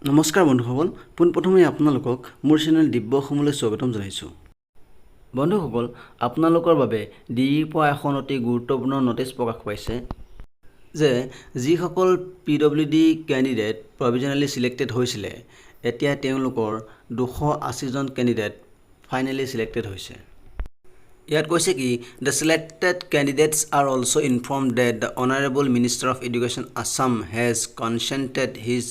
নমস্কাৰ বন্ধুসকল, পোনপ্ৰথমে আপোনালোকক মোৰ চেনেল দিব্য অসমলৈ স্বাগতম জনাইছোঁ। বন্ধুসকল, আপোনালোকৰ বাবে DEE পৰা এখন অতি গুৰুত্বপূৰ্ণ নটিচ প্ৰকাশ পাইছে যে যিসকল PWD কেণ্ডিডেট প্ৰভিজনেলি সিলেক্টেড হৈছিলে, এতিয়া তেওঁলোকৰ 280 জন কেণ্ডিডেট ফাইনেলি সিলেক্টেড হৈছে। ইয়াত কৈছে কি the selected candidates are also informed that the Honorable Minister of Education Assam has consented his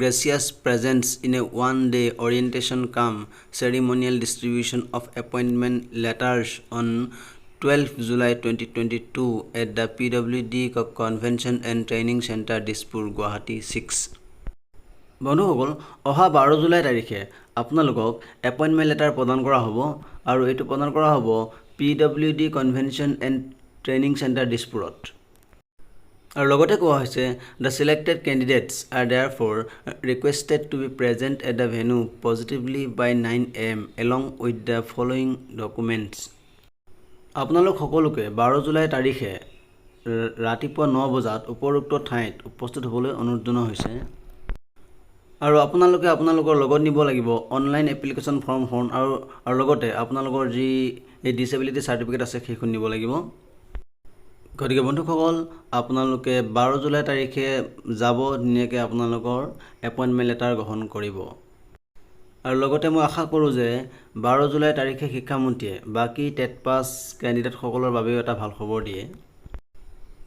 gracious presence in a one-day orientation cum ceremonial distribution of appointment letters on 12 July 2022 at the PWD Convention and Training Center, Dispur, Guwahati 6. বন্ধুসকল, অহা 12 July তাৰিখে আপোনালোকক appointment letter প্ৰদান কৰা হ'ব আৰু এইটো প্ৰদান কৰা হ'ব PWD Convention and Training Center, Dispurত। আৰু লগতে কোৱা হৈছে the selected candidates are therefore requested to be present at the venue positively by 9 AM along with the following documents। আপোনালোক সকলোকে 12 জুলাই তাৰিখে ৰাতিপুৱা 9 বজাত উপৰোক্ত ঠাইত উপস্থিত হ'বলৈ অনুৰোধ জনোৱা হৈছে। আৰু আপোনালোকে আপোনালোকৰ লগত নিব লাগিব অনলাইন এপ্লিকেশ্যন ফৰ্মখন আৰু লগতে আপোনালোকৰ যি ডিসেবিলিটি সাৰ্টিফিকেট আছে সেইখন নিব লাগিব। গতিকে বন্ধুসকল, আপোনালোকে 12 জুলাই তাৰিখে যাব ধুনীয়াকৈ আপোনালোকৰ এপইণ্টমেণ্ট লেটাৰ গ্ৰহণ কৰিব। আৰু লগতে মই আশা কৰোঁ যে 12 জুলাই তাৰিখে শিক্ষামন্ত্ৰীয়ে বাকী টেট পাছ কেণ্ডিডেটসকলৰ বাবেও এটা ভাল খবৰ দিয়ে।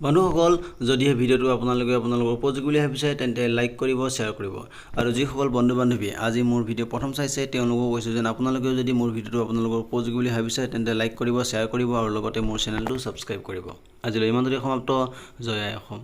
বন্ধুসকল, যদিহে ভিডিঅ'টো আপোনালোকৰ উপযোগী বুলি ভাবিছে তেন্তে লাইক কৰিব, শ্বেয়াৰ কৰিব। আৰু যিসকল বন্ধু বান্ধৱীয়ে আজি মোৰ ভিডিঅ' প্ৰথম চাইছে তেওঁলোকক কৈছোঁ যে আপোনালোকেও যদি মোৰ ভিডিঅ'টো আপোনালোকৰ উপযোগী বুলি ভাবিছে তেন্তে লাইক কৰিব, শ্বেয়াৰ কৰিব আৰু লগতে মোৰ চেনেলটো ছাবস্ক্ৰাইব কৰিব। আজিলৈ ইমানতে সমাপ্ত। জয় আই অসম।